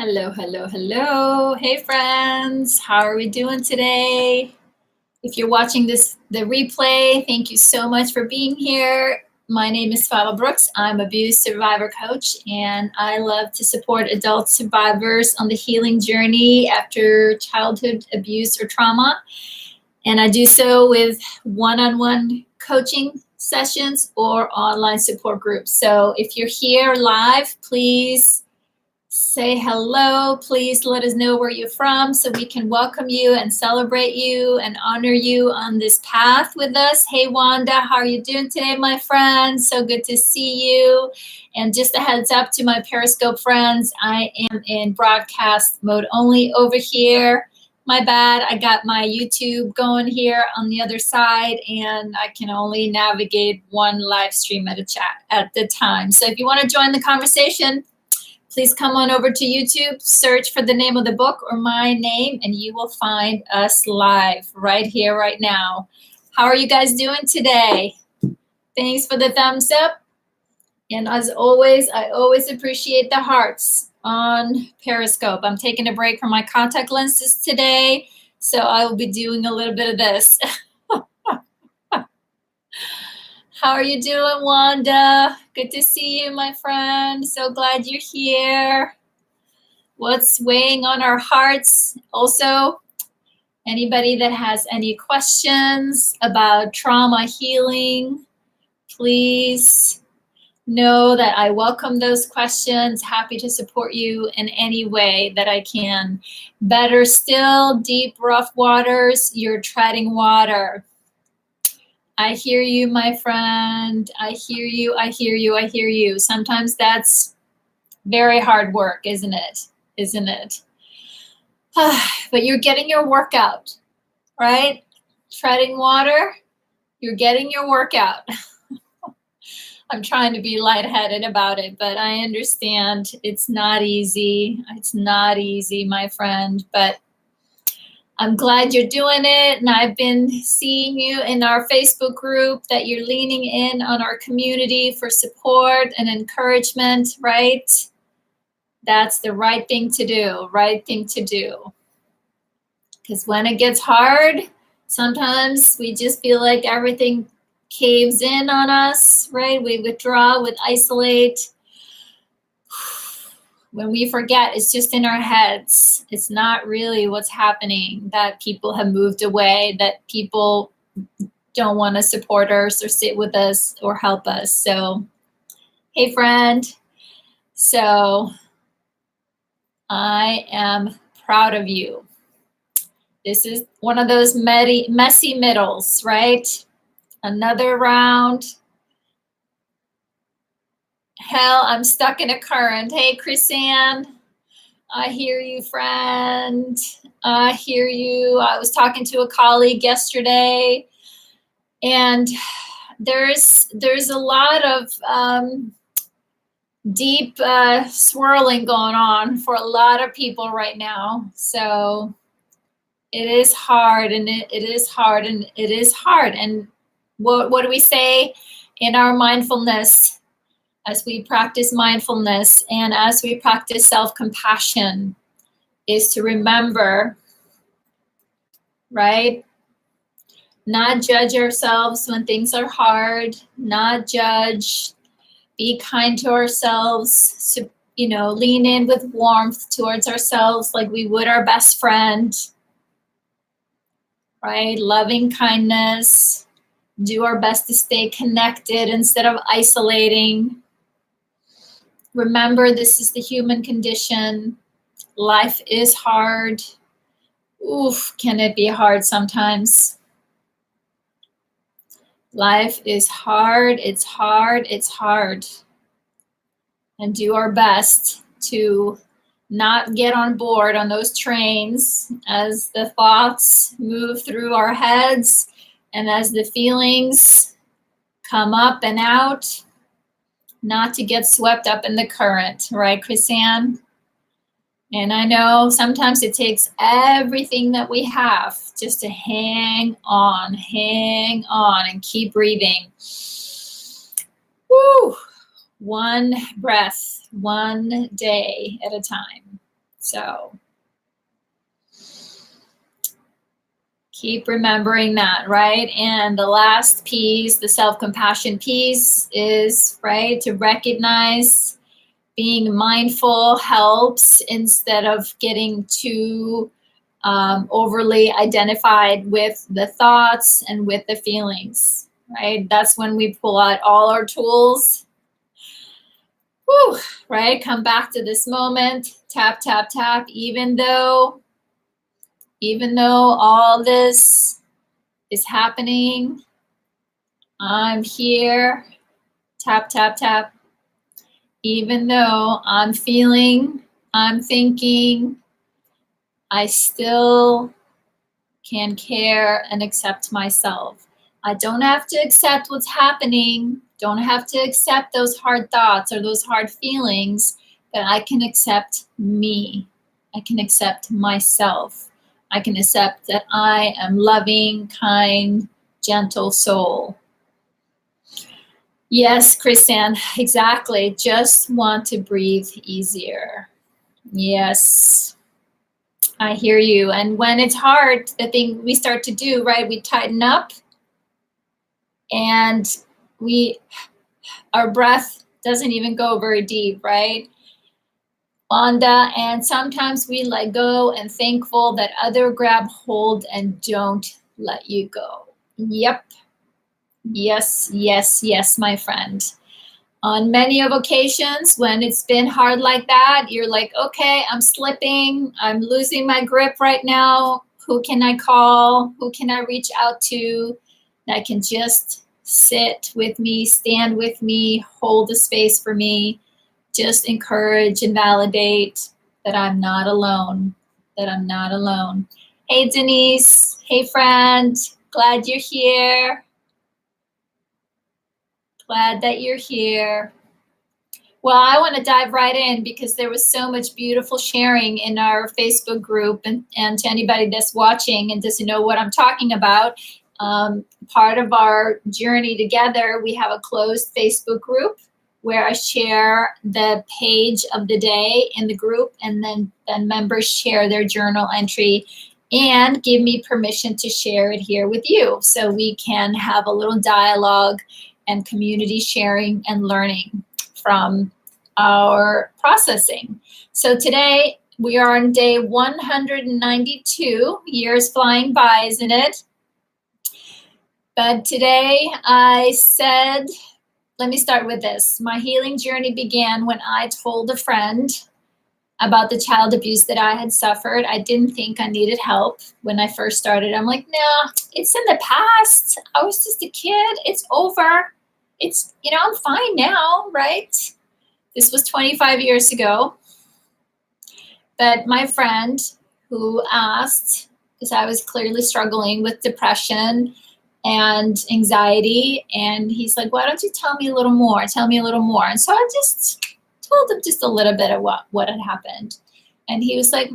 Hello, hello, hello. Hey friends, how are we doing today? If you're watching the replay, thank you so much for being here. My name is Svava Brooks. I'm abuse survivor coach, and I love to support adult survivors on the healing journey after childhood abuse or trauma. And I do so with one-on-one coaching sessions or online support groups. So if you're here live, please say hello. Please let us know where you're from so we can welcome you and celebrate you and honor you on this path with us. Hey, Wanda, how are you doing today, my friend? So good to see you. And just a heads up to my Periscope friends, I am in broadcast mode only over here. My bad, I got my YouTube going here on the other side, and I can only navigate one live stream at a time. So if you want to join the conversation, please come on over to YouTube, search for the name of the book or my name, and you will find us live right here, right now. How are you guys doing today? Thanks for the thumbs up. And as always, I always appreciate the hearts on Periscope. I'm taking a break from my contact lenses today, so I will be doing a little bit of this. How are you doing, Wanda? Good to see you, my friend. So glad you're here. What's weighing on our hearts? Also, anybody that has any questions about trauma healing, please know that I welcome those questions. Happy to support you in any way that I can. Better still, deep, rough waters, you're treading water. I hear you, my friend. I hear you, I hear you, I hear you. Sometimes that's very hard work, isn't it? Isn't it? But you're getting your workout, right? Treading water, you're getting your workout. I'm trying to be lightheaded about it, but I understand it's not easy. It's not easy, my friend, but I'm glad you're doing it, and I've been seeing you in our Facebook group that you're leaning in on our community for support and encouragement, right? That's the right thing to do, right thing to do. Because when it gets hard, sometimes we just feel like everything caves in on us, right? We withdraw, we isolate. When we forget, it's just in our heads. It's not really what's happening, that people have moved away, that people don't want to support us or sit with us or help us. So, hey, friend. So, I am proud of you. This is one of those messy middles, right? Another round. Hell, I'm stuck in a current. Hey, Chrisanne, I hear you, friend. I hear you. I was talking to a colleague yesterday, and there's a lot of deep swirling going on for a lot of people right now. So it is hard, and it is hard, and it is hard. And what do we say in our mindfulness? As we practice mindfulness and as we practice self-compassion, is to remember, right? Not judge ourselves when things are hard, not judge, be kind to ourselves, so, lean in with warmth towards ourselves like we would our best friend, right? Loving kindness, do our best to stay connected instead of isolating. Remember, this is the human condition. Life is hard. Oof, can it be hard sometimes? Life is hard. It's hard. It's hard. And do our best to not get on board on those trains as the thoughts move through our heads and as the feelings come up and out. Not to get swept up in the current, right, Chrisanne? And I know sometimes it takes everything that we have just to hang on, and keep breathing. Woo! One breath, one day at a time. So keep remembering that, right? And the last piece, the self-compassion piece, is, right, to recognize being mindful helps instead of getting too overly identified with the thoughts and with the feelings, right? That's when we pull out all our tools. Whew, right? Come back to this moment, tap, tap, tap, even though all this is happening, I'm here, tap, tap, tap. Even though I'm feeling, I'm thinking, I still can care and accept myself. I don't have to accept what's happening, don't have to accept those hard thoughts or those hard feelings, but I can accept me. I can accept myself. I can accept that I am loving, kind, gentle soul. Yes, Christian, exactly. Just want to breathe easier. Yes, I hear you. And when it's hard, the thing we start to do, right, we tighten up and our breath doesn't even go very deep, right? Wanda, and sometimes we let go and thankful that other grab hold and don't let you go. Yep. Yes, yes, yes, my friend. On many of occasions when it's been hard like that, you're like, okay, I'm slipping, I'm losing my grip right now. Who can I call? Who can I reach out to that can just sit with me, stand with me, hold the space for me, just encourage and validate that I'm not alone, that I'm not alone. Hey, Denise. Hey, friend. Glad you're here. Glad that you're here. Well, I want to dive right in because there was so much beautiful sharing in our Facebook group, and to anybody that's watching and doesn't know what I'm talking about, part of our journey together, we have a closed Facebook group where I share the page of the day in the group, and then members share their journal entry and give me permission to share it here with you so we can have a little dialogue and community sharing and learning from our processing. So today we are on day 192, years flying by, isn't it? But today I said, let me start with this. My healing journey began when I told a friend about the child abuse that I had suffered. I didn't think I needed help when I first started. I'm like, no, it's in the past. I was just a kid. It's over. It's, I'm fine now, right? This was 25 years ago. But my friend who asked, because I was clearly struggling with depression and anxiety, and he's like, why don't you tell me a little more? Tell me a little more. And so I just told him just a little bit of what had happened. And he was like,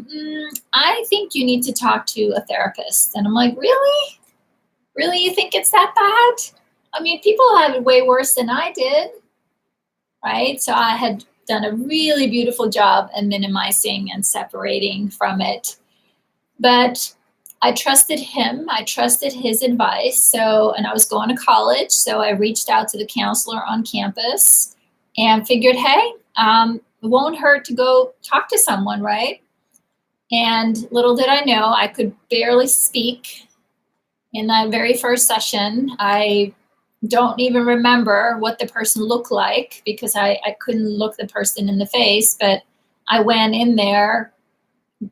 I think you need to talk to a therapist. And I'm like, really? Really, you think it's that bad? I mean, people had it way worse than I did, right? So I had done a really beautiful job in minimizing and separating from it. But I trusted him. I trusted his advice. And I was going to college. So I reached out to the counselor on campus and figured, hey, it won't hurt to go talk to someone, right? And little did I know, I could barely speak in that very first session. I don't even remember what the person looked like because I couldn't look the person in the face, but I went in there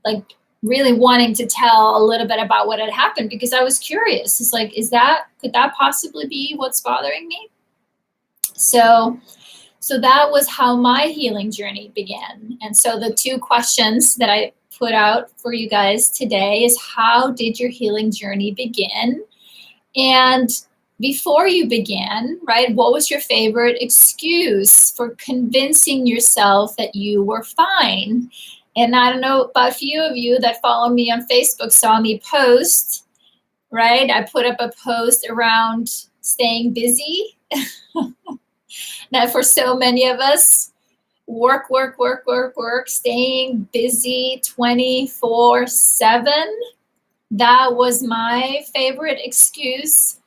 like really wanting to tell a little bit about what had happened because I was curious. It's like, could that possibly be what's bothering me? So that was how my healing journey began. And so the two questions that I put out for you guys today is, how did your healing journey begin? And before you began, right, what was your favorite excuse for convincing yourself that you were fine? And I don't know about a few of you that follow me on Facebook saw me post, right? I put up a post around staying busy. That for so many of us, work, work, work, work, work, staying busy 24/7. That was my favorite excuse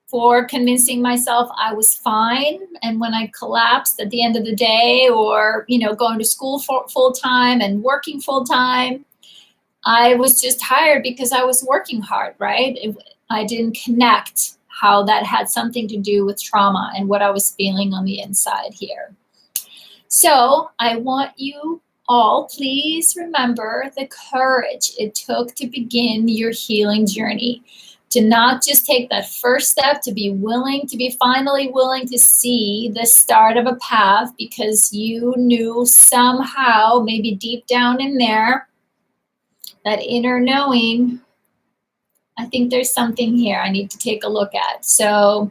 for convincing myself I was fine. And when I collapsed at the end of the day, or, going to school full time and working full time, I was just tired because I was working hard, right? I didn't connect how that had something to do with trauma and what I was feeling on the inside here. So I want you all, please remember the courage it took to begin your healing journey. To not just take that first step, to be finally willing to see the start of a path because you knew somehow, maybe deep down in there, that inner knowing, I think there's something here I need to take a look at. So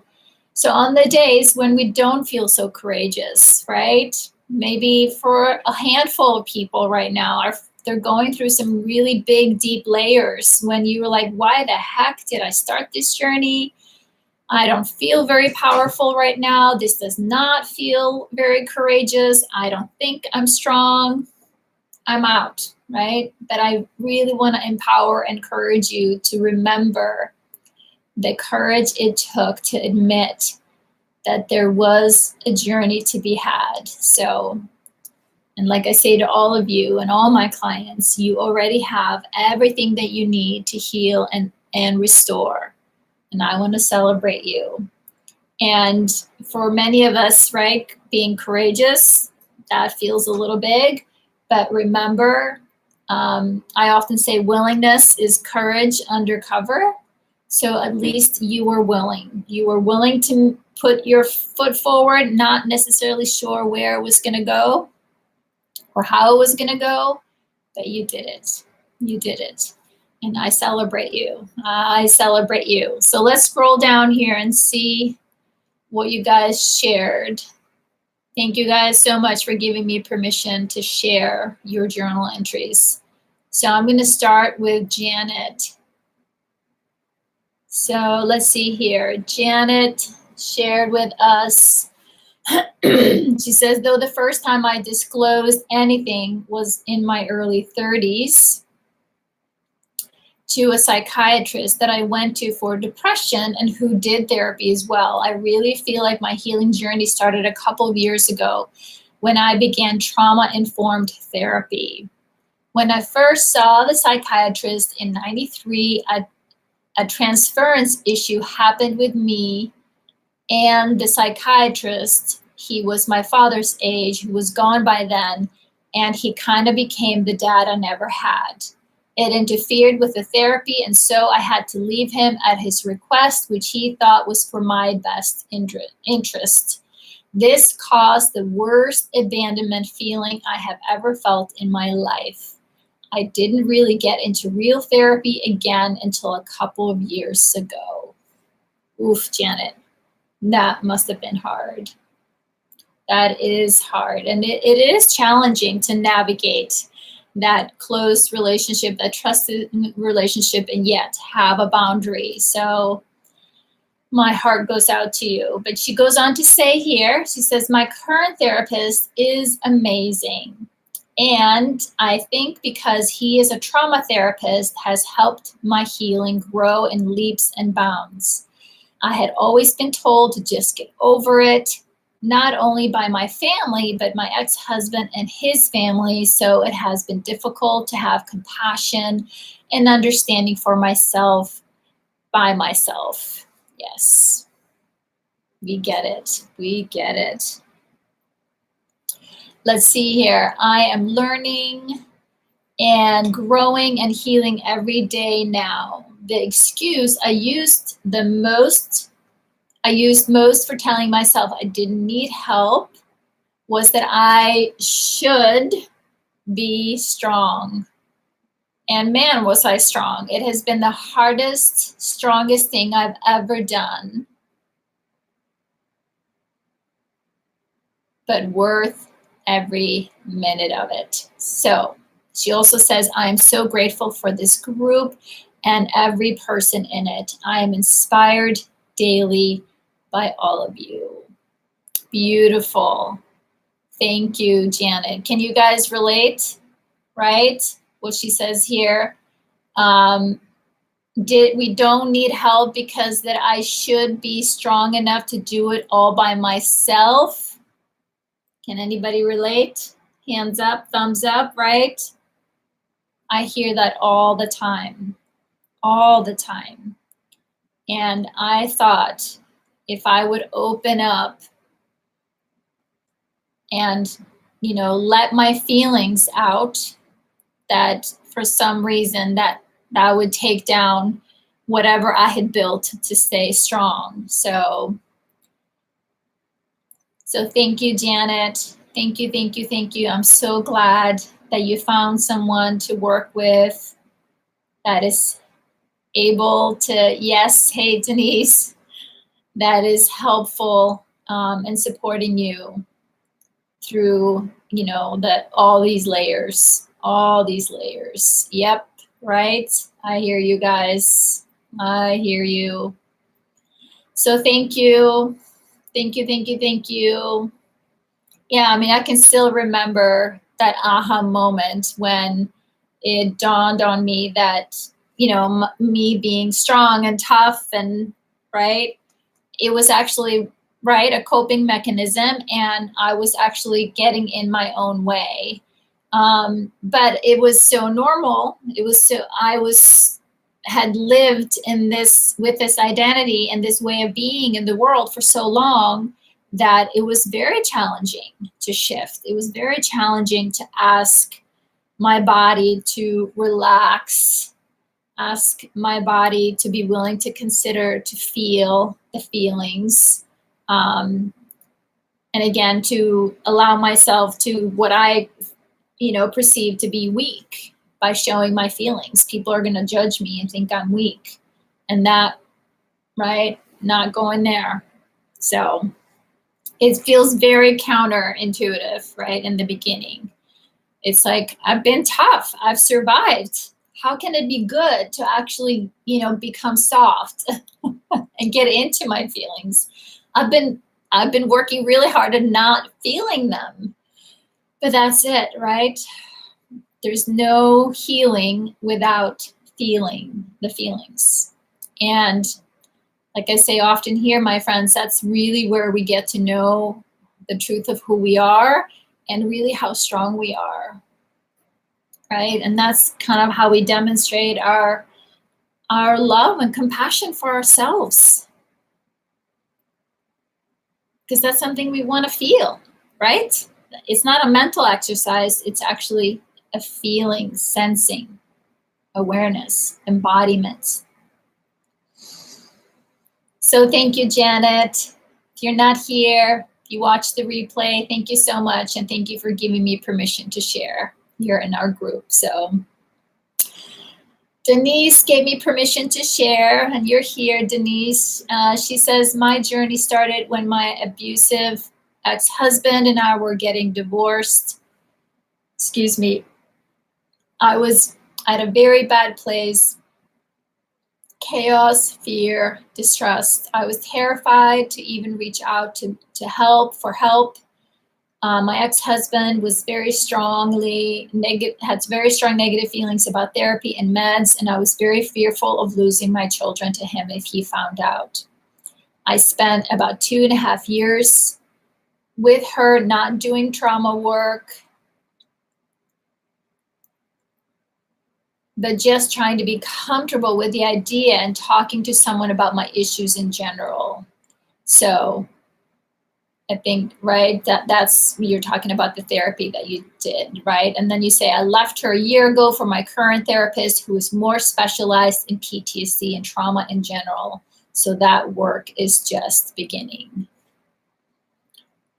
on the days when we don't feel so courageous, right? Maybe for a handful of people right now, they're going through some really big, deep layers when you were like, why the heck did I start this journey? I don't feel very powerful right now. This does not feel very courageous. I don't think I'm strong. I'm out, right? But I really want to empower and encourage you to remember the courage it took to admit that there was a journey to be had. So, and like I say to all of you and all my clients, you already have everything that you need to heal and restore. And I want to celebrate you. And for many of us, right, being courageous, that feels a little big. But remember, I often say willingness is courage undercover. So at least you were willing. You were willing to put your foot forward, not necessarily sure where it was going to go or how it was going to go, but you did it. You did it. And I celebrate you. I celebrate you. So let's scroll down here and see what you guys shared. Thank you guys so much for giving me permission to share your journal entries. So I'm going to start with Janet. So let's see here. Janet shared with us. She says, though the first time I disclosed anything was in my early 30s to a psychiatrist that I went to for depression and who did therapy as well. I really feel like my healing journey started a couple of years ago when I began trauma-informed therapy. When I first saw the psychiatrist in '93, a transference issue happened with me and the psychiatrist. He was my father's age, who was gone by then, and he kind of became the dad I never had. It interfered with the therapy, and so I had to leave him at his request, which he thought was for my best interest. This caused the worst abandonment feeling I have ever felt in my life. I didn't really get into real therapy again until a couple of years ago. Oof, Janet, that must have been hard. That is hard. And it is challenging to navigate that close relationship, that trusted relationship, and yet have a boundary. So my heart goes out to you. But she goes on to say here, she says, my current therapist is amazing. And I think because he is a trauma therapist has helped my healing grow in leaps and bounds. I had always been told to just get over it, not only by my family, but my ex-husband and his family. So it has been difficult to have compassion and understanding for myself by myself. Yes, we get it. We get it. Let's see here. I am learning and growing and healing every day now. The excuse I used most for telling myself I didn't need help was that I should be strong. And man, was I strong. It has been the hardest, strongest thing I've ever done, but worth every minute of it. So she also says, I am so grateful for this group and every person in it. I am inspired daily by all of you. Beautiful. Thank you, Janet. Can you guys relate, right? What she says here. We don't need help because that I should be strong enough to do it all by myself. Can anybody relate? Hands up, thumbs up, right? I hear that all the time, all the time. And I thought if I would open up and, let my feelings out, that for some reason that would take down whatever I had built to stay strong. So thank you, Janet. Thank you, thank you, thank you. I'm so glad that you found someone to work with that is able to, yes, hey, Denise, that is helpful and supporting you through, all these layers. Yep, right? I hear you guys. I hear you. So thank you. Thank you, thank you, thank you. Yeah, I mean, I can still remember that aha moment when it dawned on me that, me being strong and tough and, right, it was actually, right, a coping mechanism, and I was actually getting in my own way. But it was so normal. Had lived in this, with this identity and this way of being in the world for so long that it was very challenging to shift. It was very challenging to ask my body to relax, ask my body to be willing to consider, to feel the feelings. And again, to allow myself to what I, perceive to be weak by showing my feelings. People are going to judge me and think I'm weak. And that, right, not going there. So it feels very counterintuitive, right, in the beginning. It's like, I've been tough. I've survived. How can it be good to actually, become soft and get into my feelings? I've been working really hard at not feeling them. But that's it, right? There's no healing without feeling the feelings. And like I say often here, my friends, that's really where we get to know the truth of who we are and really how strong we are, right? And that's kind of how we demonstrate our love and compassion for ourselves. Because that's something we want to feel, right? It's not a mental exercise. It's actually a feeling, sensing, awareness, embodiment. So thank you, Janet. If you're not here, you watch the replay, thank you so much. And thank you for giving me permission to share here in our group. So Denise gave me permission to share, and you're here, Denise. She says, my journey started when my abusive ex-husband and I were getting divorced. Excuse me. I was at a very bad place. Chaos, fear, distrust. I was terrified to even reach out to help, for help. My ex-husband was very strongly had very strong negative feelings about therapy and meds, and I was very fearful of losing my children to him if he found out. I spent about 2.5 years with her, not doing trauma work, but just trying to be comfortable with the idea and talking to someone about my issues in general. So I think, right, that's, you're talking about the therapy that you did, right? And then you say, I left her a year ago for my current therapist who is more specialized in PTSD and trauma in general. So that work is just beginning.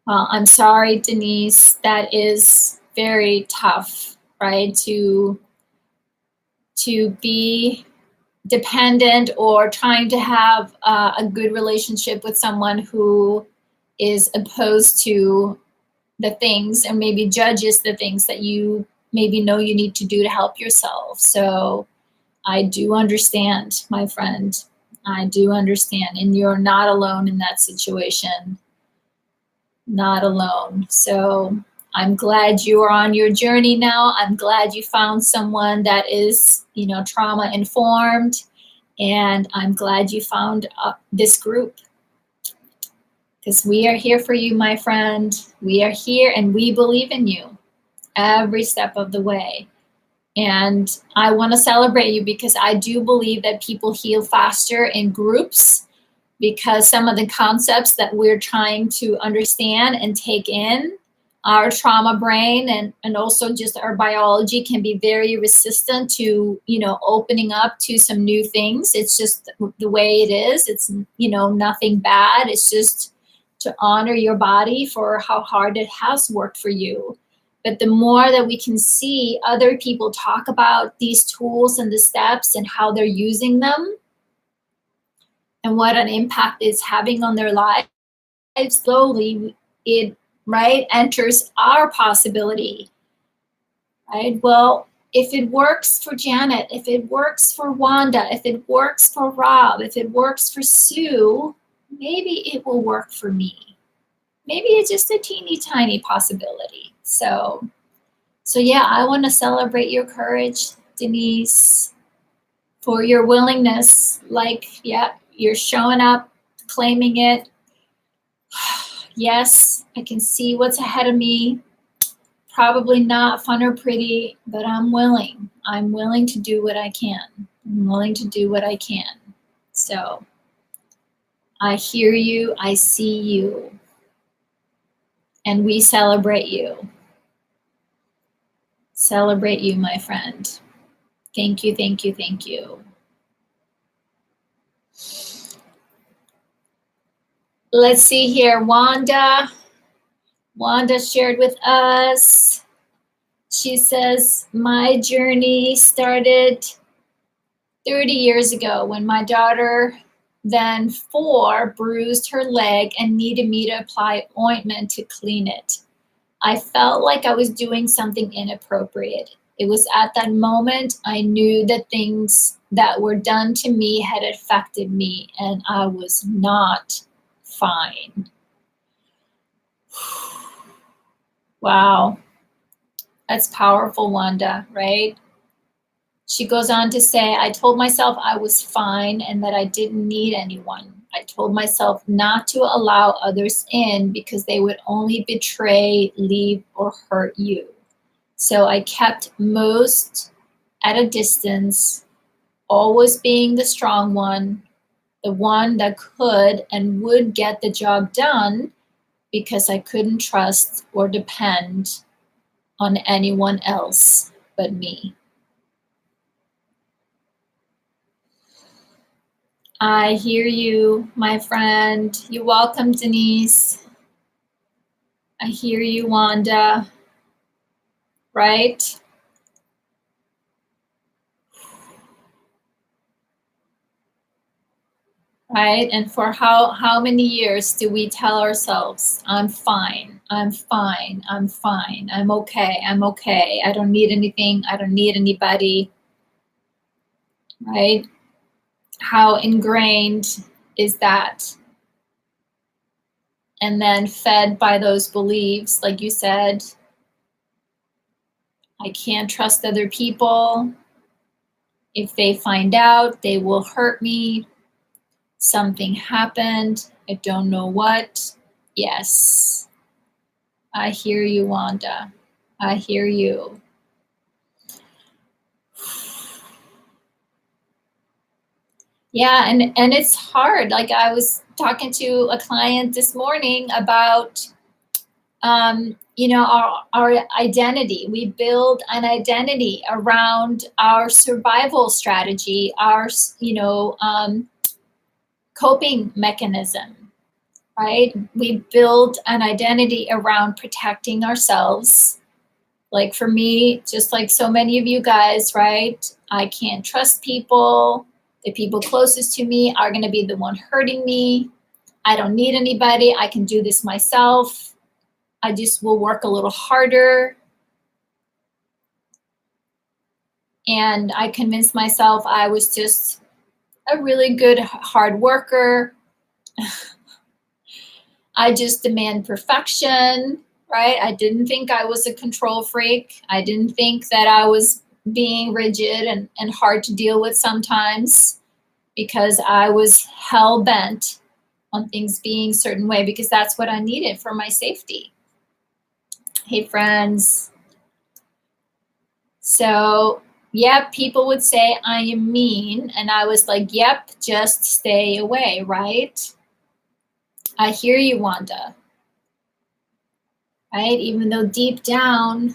Well, I'm sorry, Denise, that is very tough, right? To be dependent or trying to have a good relationship with someone who is opposed to the things and maybe judges the things that you maybe know you need to do to help yourself. So I do understand, my friend. I do understand. And you're not alone in that situation. not alone. So I'm glad you are on your journey now. I'm glad you found someone that is, trauma informed. And I'm glad you found this group, because we are here for you, my friend. We are here and we believe in you every step of the way. And I want to celebrate you, because I do believe that people heal faster in groups, because some of the concepts that we're trying to understand and take in, our trauma brain and also just our biology can be very resistant to, opening up to some new things. It's just the way it is. It's, nothing bad. It's just to honor your body for how hard it has worked for you. But the more that we can see other people talk about these tools and the steps and how they're using them and what an impact it's having on their lives, slowly it enters our possibility, right? Well, if it works for Janet, if it works for Wanda, if it works for Rob, if it works for Sue, maybe it will work for me. Maybe it's just a teeny tiny possibility. So yeah, I want to celebrate your courage, Denise, for your willingness. You're showing up, claiming it. Yes, I can see what's ahead of me. Probably not fun or pretty, but I'm willing. I'm willing to do what I can. I'm willing to do what I can. So I hear you, I see you, and we celebrate you. Celebrate you, my friend. Thank you, thank you, thank you. Let's see here, Wanda. Wanda shared with us. She says, my journey started 30 years ago when my daughter, then 4, bruised her leg and needed me to apply ointment to clean it. I felt like I was doing something inappropriate. It was at that moment I knew that things that were done to me had affected me, and I was not fine. Wow. That's powerful, Wanda, right? She goes on to say, I told myself I was fine and that I didn't need anyone. I told myself not to allow others in because they would only betray, leave, or hurt you. So I kept most at a distance, always being the strong one, the one that could and would get the job done, because I couldn't trust or depend on anyone else but me. I hear you, my friend. You're welcome, Denise. I hear you, Wanda. Right? Right? And for how many years do we tell ourselves, I'm fine, I'm fine, I'm fine, I'm okay, I don't need anything, I don't need anybody. Right? How ingrained is that? And then fed by those beliefs, like you said, I can't trust other people. If they find out, they will hurt me. Something happened. I don't know what. Yes. I hear you, Wanda. I hear you. Yeah, and it's hard. Like, I was talking to a client this morning about our identity. We build an identity around our survival strategy, our coping mechanism, right? We build an identity around protecting ourselves. Like for me, just like so many of you guys, right? I can't trust people. The people closest to me are going to be the one hurting me. I don't need anybody. I can do this myself. I just will work a little harder. And I convinced myself I was just a really good hard worker. I just demand perfection, right? I didn't think I was a control freak. I didn't think that I was being rigid and hard to deal with sometimes, because I was hell bent on things being a certain way, because that's what I needed for my safety. Hey, friends. So, yep, people would say I am mean. And I was like, yep, just stay away, right? I hear you, Wanda. Right? Even though deep down,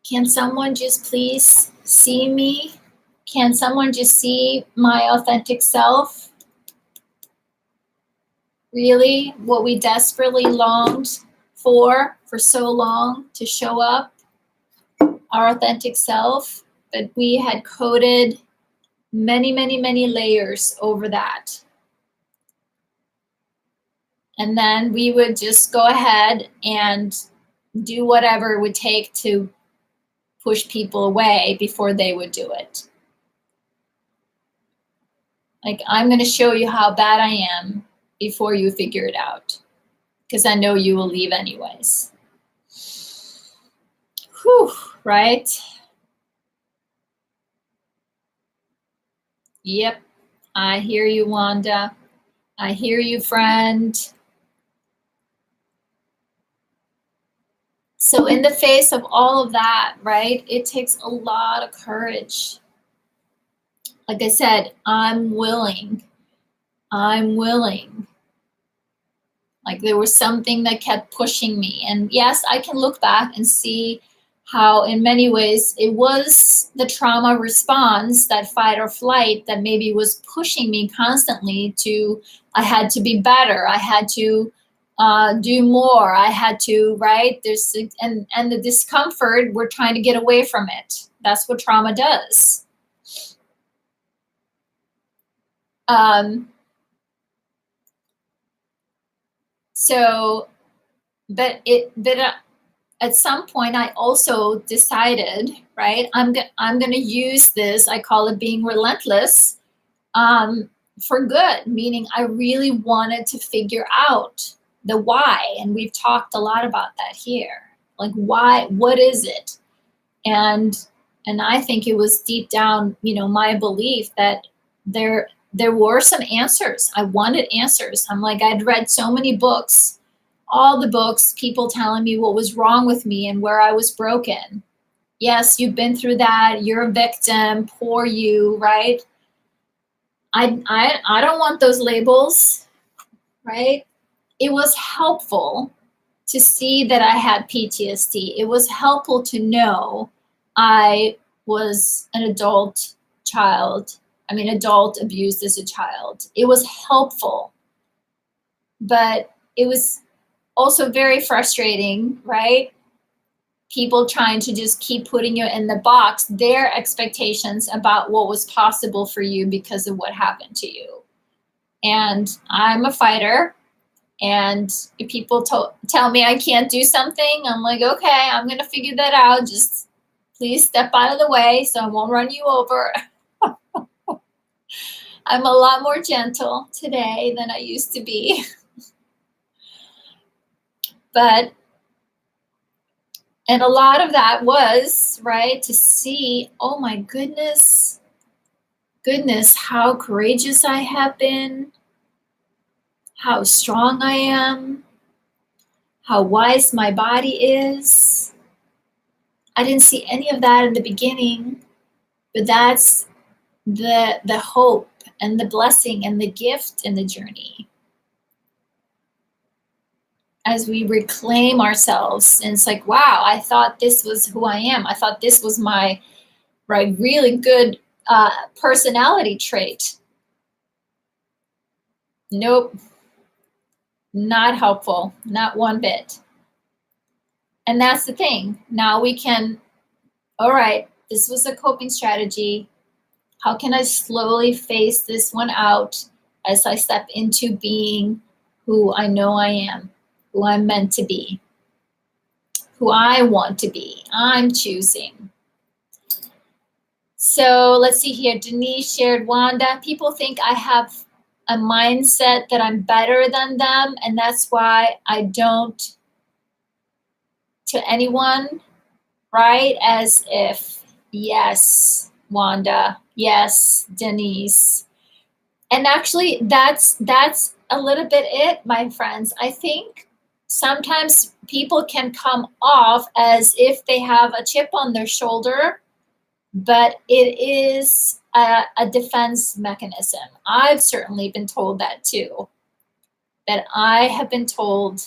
can someone just please see me? Can someone just see my authentic self? Really, what we desperately longed for so long, to show up, our authentic self, but we had coded many, many, many layers over that. And then we would just go ahead and do whatever it would take to push people away before they would do it. Like, I'm going to show you how bad I am before you figure it out, because I know you will leave anyways. Whew, right? Yep, I hear you, Wanda. I hear you, friend. So in the face of all of that, right, it takes a lot of courage. Like I said, I'm willing. Like, there was something that kept pushing me. And yes, I can look back and see how in many ways it was the trauma response, that fight or flight, that maybe was pushing me constantly to, I had to be better. I had to do more. I had to, right? And the discomfort, we're trying to get away from it. That's what trauma does. But at some point, I also decided, right, I'm going to use this. I call it being relentless, for good, meaning I really wanted to figure out the why. And we've talked a lot about that here. Like, why, what is it? And I think it was deep down, my belief that there were some answers. I wanted answers. I'm like, I'd read so many books, all the books, people telling me what was wrong with me and where I was broken. Yes, you've been through that. You're a victim. Poor you, right? I don't want those labels, right? It was helpful to see that I had PTSD. It was helpful to know I was an adult abused as a child. It was helpful, but it was also very frustrating, right? People trying to just keep putting you in the box, their expectations about what was possible for you because of what happened to you. And I'm a fighter. And if people tell me I can't do something, I'm like, okay, I'm going to figure that out. Just please step out of the way so I won't run you over. I'm a lot more gentle today than I used to be. And a lot of that was, right, to see, oh my goodness, how courageous I have been, how strong I am, how wise my body is. I didn't see any of that in the beginning, but that's the hope and the blessing and the gift in the journey. As we reclaim ourselves, and it's like, wow, I thought this was who I am. I thought this was my really good personality trait. Nope, not helpful, not one bit. And that's the thing. Now we can, all right, this was a coping strategy. How can I slowly phase this one out as I step into being who I know I am, who I'm meant to be, who I want to be, I'm choosing. So let's see here. Denise shared Wanda. People think I have a mindset that I'm better than them, and that's why I don't to anyone, right? As if, yes, Wanda, yes, Denise. And actually that's a little bit it, my friends. I think sometimes people can come off as if they have a chip on their shoulder, but it is a defense mechanism. I've certainly been told that too. That I have been told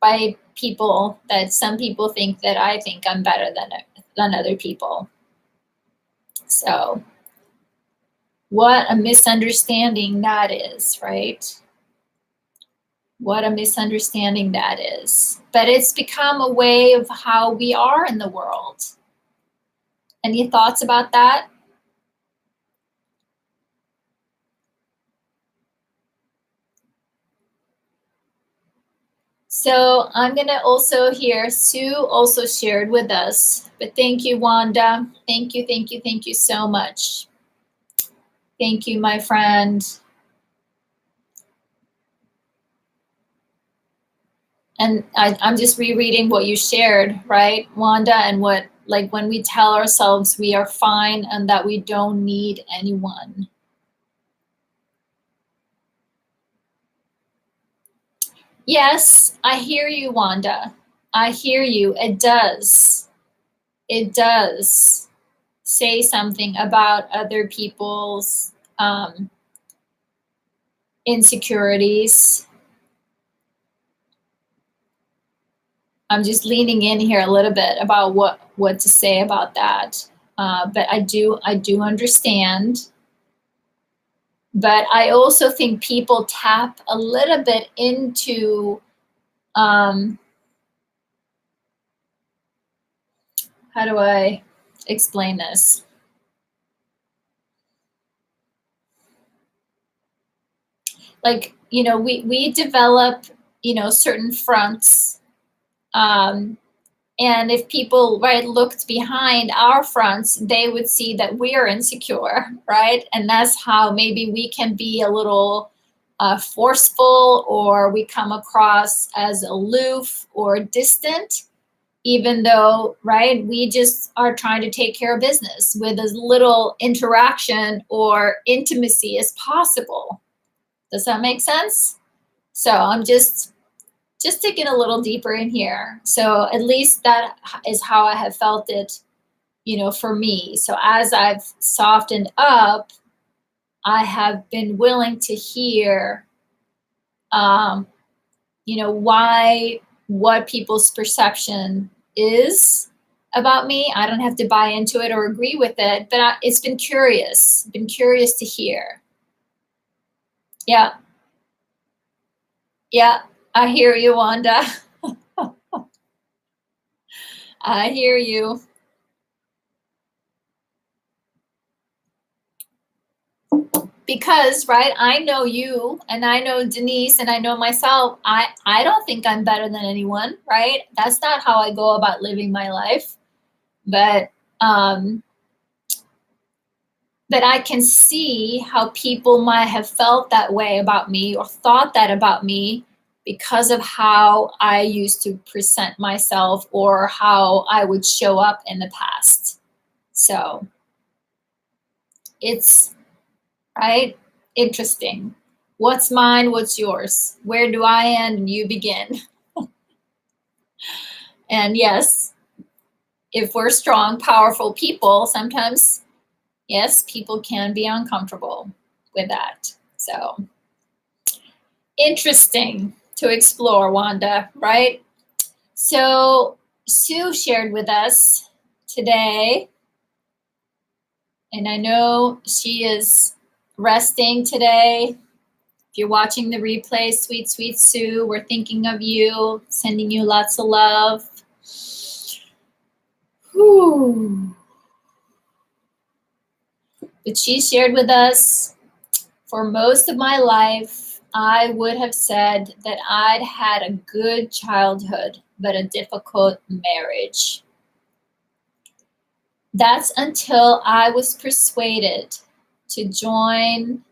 by people that some people think that I think I'm better than other people. So what a misunderstanding that is, right? What a misunderstanding that is. But it's become a way of how we are in the world. Any thoughts about that? So I'm going to also hear, Sue also shared with us, but thank you, Wanda. Thank you, thank you, thank you so much. Thank you, my friend. And I'm just rereading what you shared, right, Wanda, and what, like, when we tell ourselves we are fine and that we don't need anyone. Yes, I hear you, Wanda. I hear you. It does. It does say something about other people's insecurities. I'm just leaning in here a little bit about what to say about that. But I do understand. But I also think people tap a little bit into how do I explain this? Like, you know, we develop, you know, certain fronts. And if people, right, looked behind our fronts, they would see that we are insecure, right? And that's how maybe we can be a little forceful, or we come across as aloof or distant, even though, right, we just are trying to take care of business with as little interaction or intimacy as possible. Does that make sense? So I'm just digging a little deeper in here. So at least that is how I have felt it, you know, for me. So as I've softened up, I have been willing to hear, you know, what people's perception is about me. I don't have to buy into it or agree with it, but it's been curious to hear. Yeah. Yeah. I hear you, Wanda. I hear you. Because, right, I know you and I know Denise and I know myself. I don't think I'm better than anyone, right? That's not how I go about living my life. But I can see how people might have felt that way about me or thought that about me because of how I used to present myself or how I would show up in the past. So it's, right, interesting. What's mine? What's yours? Where do I end and you begin? And yes, if we're strong, powerful people, sometimes, yes, people can be uncomfortable with that. So interesting to explore, Wanda, right? So Sue shared with us today, and I know she is resting today. If you're watching the replay, sweet, sweet Sue, we're thinking of you, sending you lots of love. Whew. But she shared with us, for most of my life, I would have said that I'd had a good childhood, but a difficult marriage. That's until I was persuaded to join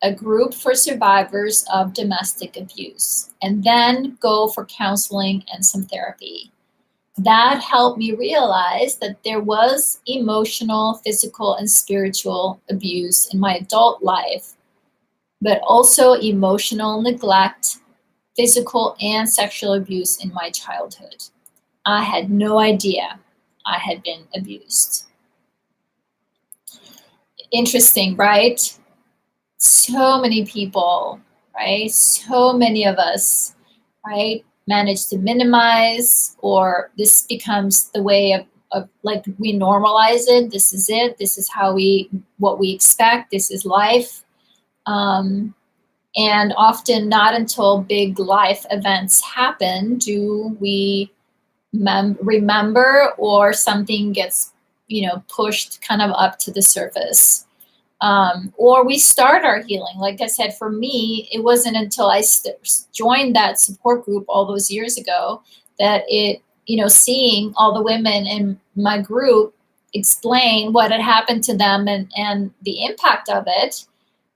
a group for survivors of domestic abuse, and then go for counseling and some therapy. That helped me realize that there was emotional, physical, and spiritual abuse in my adult life, but also emotional neglect, physical and sexual abuse in my childhood. I had no idea I had been abused. Interesting, right? So many people, right? So many of us, right, manage to minimize, or this becomes the way of like we normalize it. This is it. This is what we expect. This is life. And often not until big life events happen do we remember, or something gets, pushed kind of up to the surface. Or we start our healing. Like I said, for me, it wasn't until I joined that support group all those years ago that seeing all the women in my group explain what had happened to them and the impact of it,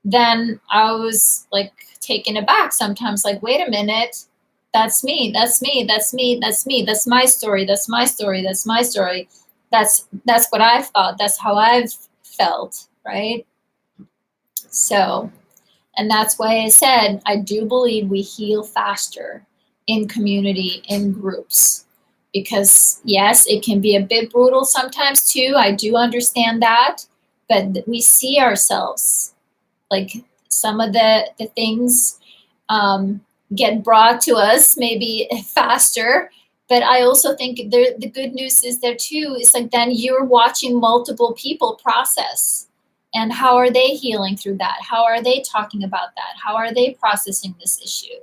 then I was like taken aback sometimes, like, wait a minute, that's me, that's me, that's me, that's me, that's my story, that's my story, that's my story. That's what I've thought, that's how I've felt, right? So, and that's why I said, I do believe we heal faster in community, in groups, because yes, it can be a bit brutal sometimes too. I do understand that, but we see ourselves, like some of the things get brought to us maybe faster. But I also think the good news is there too, is like then you're watching multiple people process. And how are they healing through that? How are they talking about that? How are they processing this issue?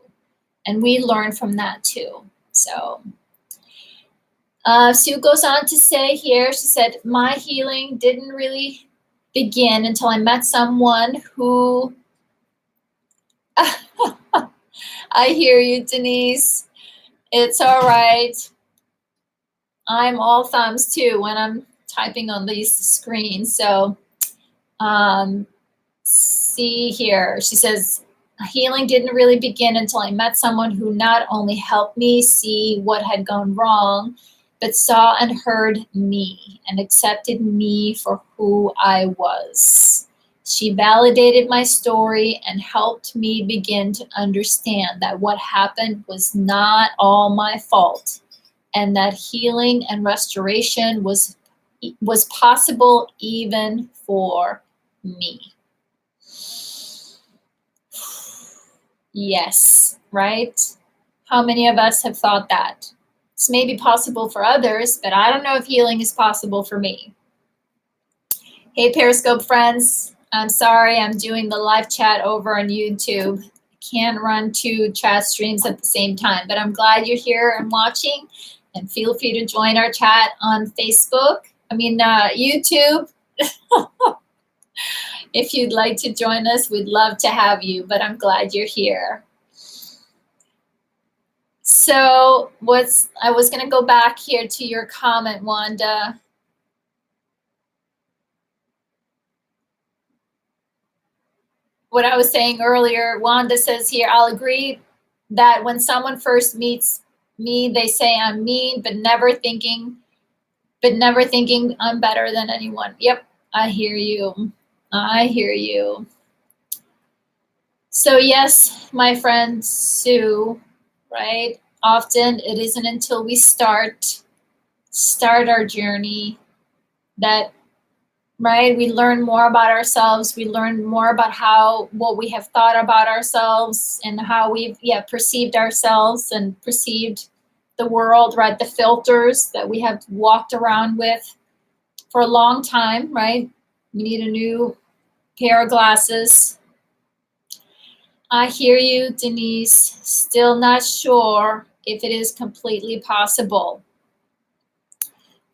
And we learn from that too. So Sue goes on to say here, she said, my healing didn't really begin until I met someone who, I hear you, Denise. It's all right. I'm all thumbs too when I'm typing on these screens. So see here, she says, healing didn't really begin until I met someone who not only helped me see what had gone wrong, but saw and heard me and accepted me for who I was. She validated my story and helped me begin to understand that what happened was not all my fault, and that healing and restoration was possible even for me. Yes, right? How many of us have thought that? It's maybe possible for others, but I don't know if healing is possible for me. Hey, Periscope friends. I'm sorry, I'm doing the live chat over on YouTube. I can't run 2 chat streams at the same time, but I'm glad you're here and watching. And feel free to join our chat on YouTube. If you'd like to join us, we'd love to have you, but I'm glad you're here. So I was going to go back here to your comment, Wanda. What I was saying earlier, Wanda says here, I'll agree that when someone first meets me, they say I'm mean, but never thinking I'm better than anyone. Yep, I hear you. I hear you. So yes, my friend Sue, right? Often it isn't until we start our journey that, right, we learn more about ourselves. We learn more about what we have thought about ourselves and how we've perceived ourselves and perceived the world, right? The filters that we have walked around with for a long time, right? We need a new pair of glasses. I hear you, Denise. Still not sure if it is completely possible.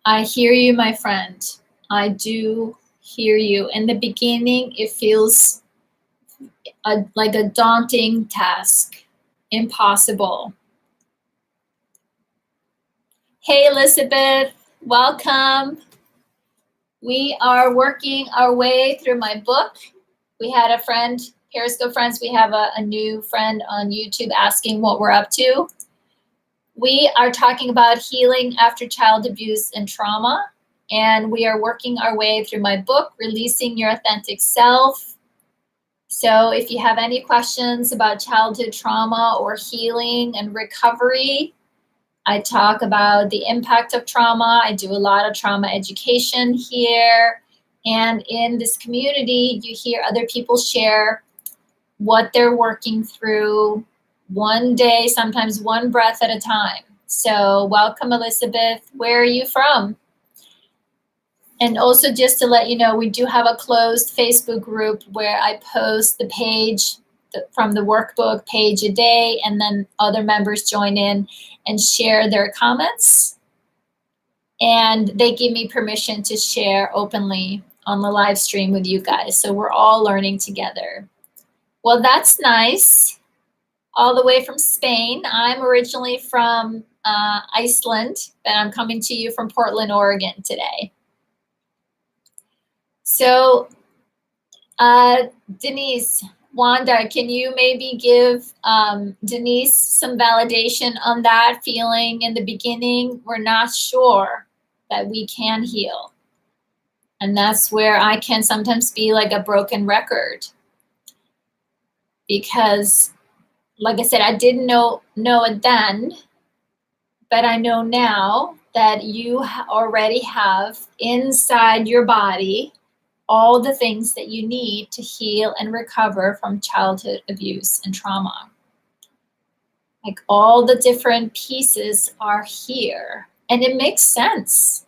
I hear you, my friend. I do hear you. In the beginning, it feels like a daunting task, impossible. Hey, Elizabeth, welcome. We are working our way through my book. We had a friend Periscope friends, we have a new friend on YouTube asking what we're up to. We are talking about healing after child abuse and trauma, and we are working our way through my book, Releasing Your Authentic Self. So if you have any questions about childhood trauma or healing and recovery, I talk about the impact of trauma. I do a lot of trauma education here. And in this community, you hear other people share what they're working through one day, sometimes one breath at a time. So welcome, Elizabeth. Where are you from? And also just to let you know, we do have a closed Facebook group where I post the page from the workbook page a day, and then other members join in and share their comments. And they give me permission to share openly on the live stream with you guys. So we're all learning together. Well, that's nice. All the way from Spain. I'm originally from Iceland, but I'm coming to you from Portland, Oregon today. So, Denise, Wanda, can you maybe give Denise some validation on that feeling in the beginning? We're not sure that we can heal. And that's where I can sometimes be like a broken record. Because, like I said, I didn't know it then, but I know now that you already have inside your body all the things that you need to heal and recover from childhood abuse and trauma. Like all the different pieces are here, and it makes sense.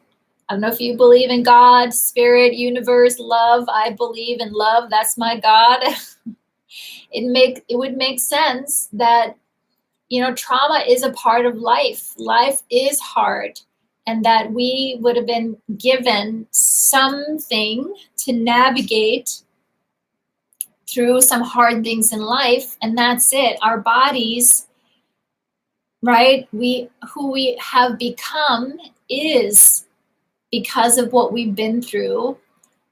I don't know if you believe in God, spirit, universe, love. I believe in love. That's my God. It would make sense that, you know, trauma is a part of life. Life is hard. And that we would have been given something to navigate through some hard things in life, and that's it. Our bodies, right? Who we have become is because of what we've been through,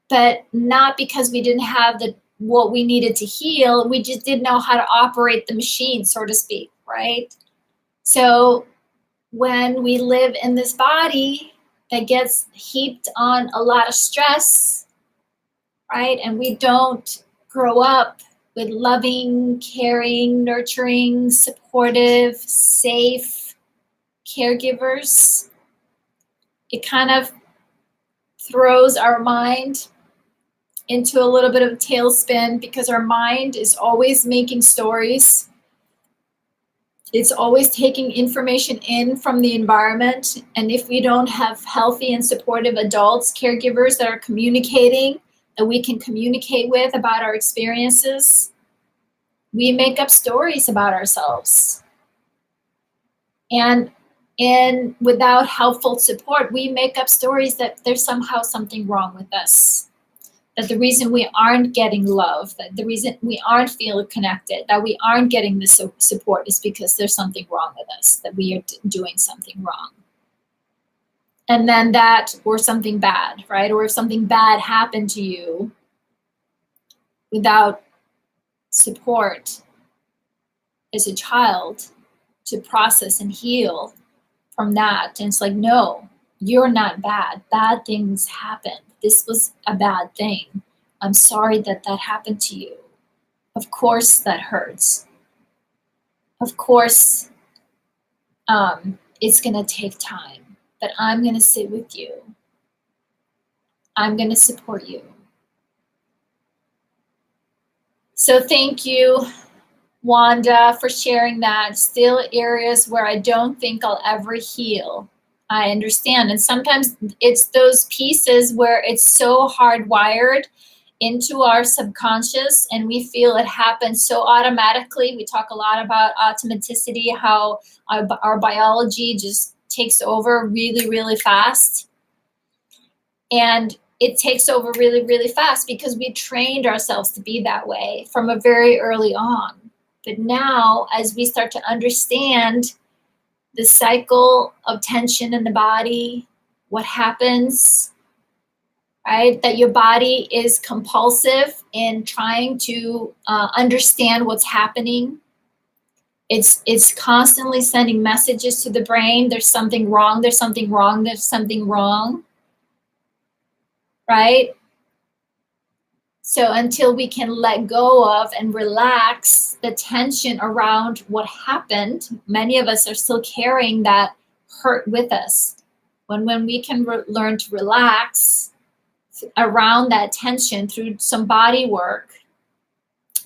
but not because we didn't have what we needed to heal. We just didn't know how to operate the machine, so to speak, right? So when we live in this body that gets heaped on a lot of stress, right? And we don't grow up with loving, caring, nurturing, supportive, safe caregivers, it kind of throws our mind into a little bit of a tailspin, because our mind is always making stories. It's always taking information in from the environment. And if we don't have healthy and supportive adults, caregivers that are communicating, that we can communicate with about our experiences, we make up stories about ourselves. And without helpful support, we make up stories that there's somehow something wrong with us. That the reason we aren't getting love, that the reason we aren't feeling connected, that we aren't getting the support is because there's something wrong with us, that we are doing something wrong. And then that, or something bad, right? Or if something bad happened to you without support as a child to process and heal from that. And it's like, no, you're not bad. Bad things happen. This was a bad thing. I'm sorry that happened to you. Of course that hurts. Of course, it's going to take time, but I'm going to sit with you. I'm going to support you. So thank you, Wanda, for sharing that. Still areas where I don't think I'll ever heal. I understand. And sometimes it's those pieces where it's so hardwired into our subconscious and we feel it happens so automatically. We talk a lot about automaticity, how our biology just takes over really, really fast. And it takes over really, really fast because we trained ourselves to be that way from a very early on. But now, as we start to understand the cycle of tension in the body, what happens right? That your body is compulsive in trying to understand what's happening. It's constantly sending messages to the brain. There's something wrong, there's something wrong, there's something wrong, right? So until we can let go of and relax the tension around what happened, many of us are still carrying that hurt with us. When we can learn to relax around that tension through some body work,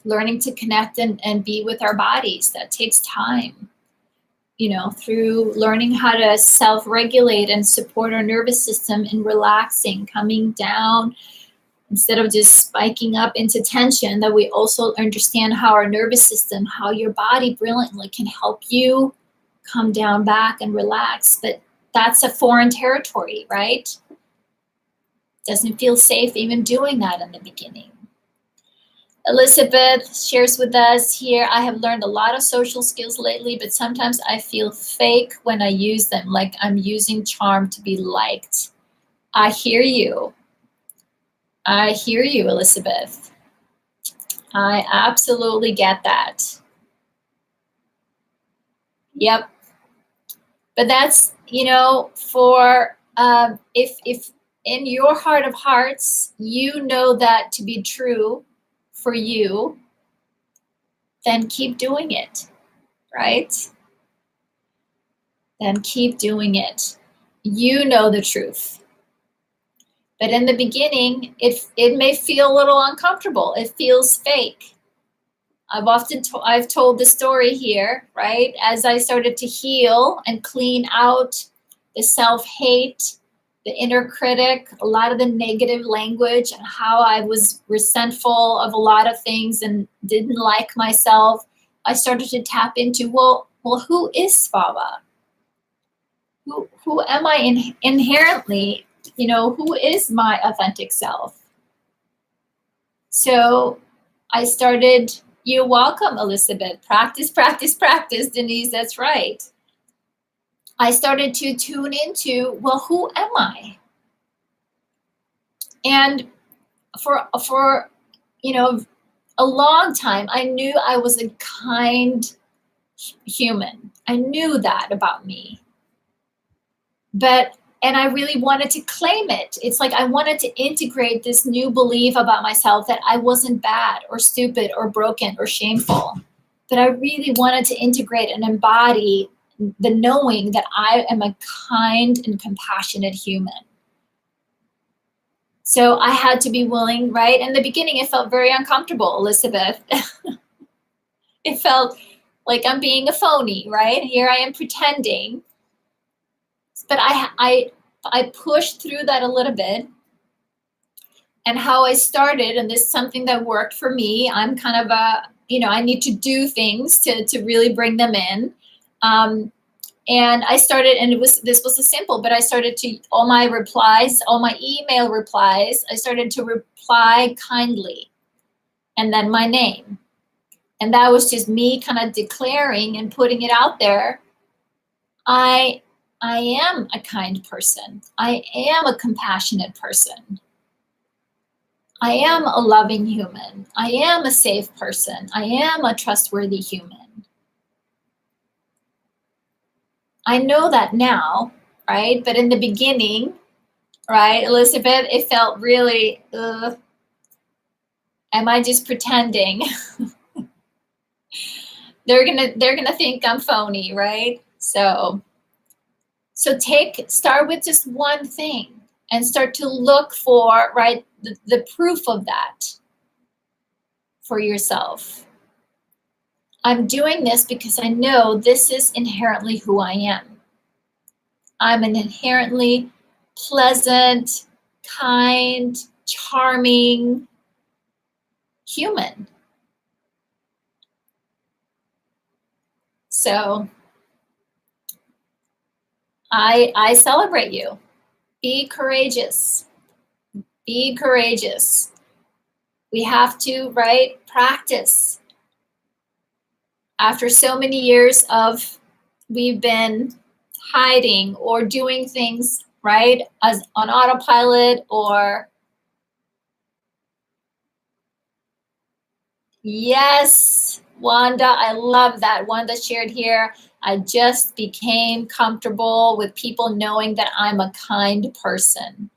learning to connect and be with our bodies, that takes time. You know, through learning how to self-regulate and support our nervous system in relaxing, coming down, instead of just spiking up into tension, that we also understand how our nervous system, how your body brilliantly can help you come down back and relax. But that's a foreign territory, right? Doesn't feel safe even doing that in the beginning. Elizabeth shares with us here, I have learned a lot of social skills lately, but sometimes I feel fake when I use them, like I'm using charm to be liked. I hear you. I hear you, Elizabeth. I absolutely get that. Yep. But that's, you know, for if in your heart of hearts, you know that to be true for you, then keep doing it, right? Then keep doing it. You know the truth. But in the beginning, it may feel a little uncomfortable. It feels fake. I've told the story here, right? As I started to heal and clean out the self-hate, the inner critic, a lot of the negative language, and how I was resentful of a lot of things and didn't like myself, I started to tap into, well, who is Svava? Who am I inherently? You know, who is my authentic self? So I started, you're welcome, Elizabeth. Practice, practice, practice, Denise, that's right. I started to tune into, well, who am I? And for you know, a long time, I knew I was a kind human. I knew that about me. And I really wanted to claim it. It's like I wanted to integrate this new belief about myself that I wasn't bad or stupid or broken or shameful. But I really wanted to integrate and embody the knowing that I am a kind and compassionate human. So I had to be willing, right? In the beginning, it felt very uncomfortable, Elizabeth. It felt like I'm being a phony, right? Here I am pretending. But I pushed through that a little bit. And how I started, and this is something that worked for me. I'm kind of a, you know, I need to do things to really bring them in. And I started, and this was a simple, but I started to, all my replies, all my email replies, I started to reply kindly, and then my name. And that was just me kind of declaring and putting it out there. I am a kind person. I am a compassionate person. I am a loving human. I am a safe person. I am a trustworthy human. I know that now, right? But in the beginning, right, Elizabeth, it felt really, am I just pretending? They're gonna think I'm phony, right? So start with just one thing and start to look for, right, the proof of that for yourself. I'm doing this because I know this is inherently who I am. I'm an inherently pleasant, kind, charming human. So I celebrate you. Be courageous. Be courageous. We have to, right, practice. After so many years of we've been hiding or doing things, right, as on autopilot or Yes, Wanda, I love that. Wanda shared here, I just became comfortable with people knowing that I'm a kind person.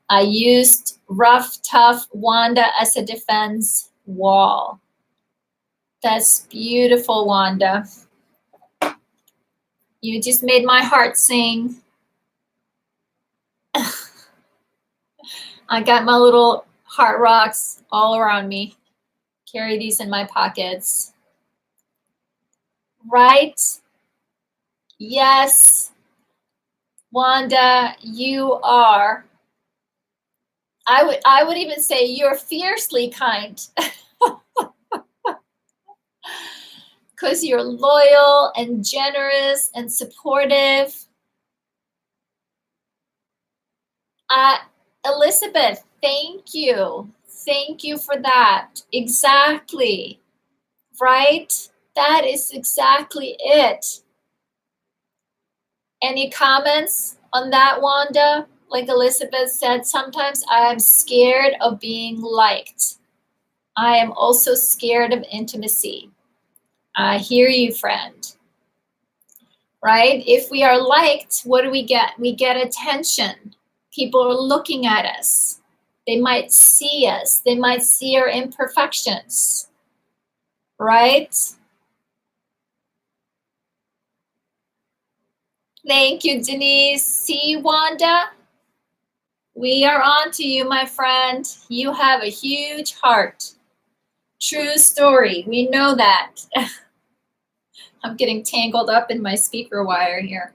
I used rough, tough Wanda as a defense wall. That's beautiful, Wanda. You just made my heart sing. I got my little heart rocks all around me. Carry these in my pockets. Right? Yes. Wanda, you are. I would even say you're fiercely kind. Because you're loyal and generous and supportive. Elizabeth, thank you. Thank you for that. Exactly. Right? That is exactly it. Any comments on that, Wanda? Like Elizabeth said, sometimes I'm scared of being liked. I am also scared of intimacy. I hear you, friend. Right? If we are liked, what do we get? We get attention. People are looking at us. They might see us. They might see our imperfections. Right? Thank you, Denise. See, Wanda? We are on to you, my friend. You have a huge heart. True story. We know that. I'm getting tangled up in my speaker wire here.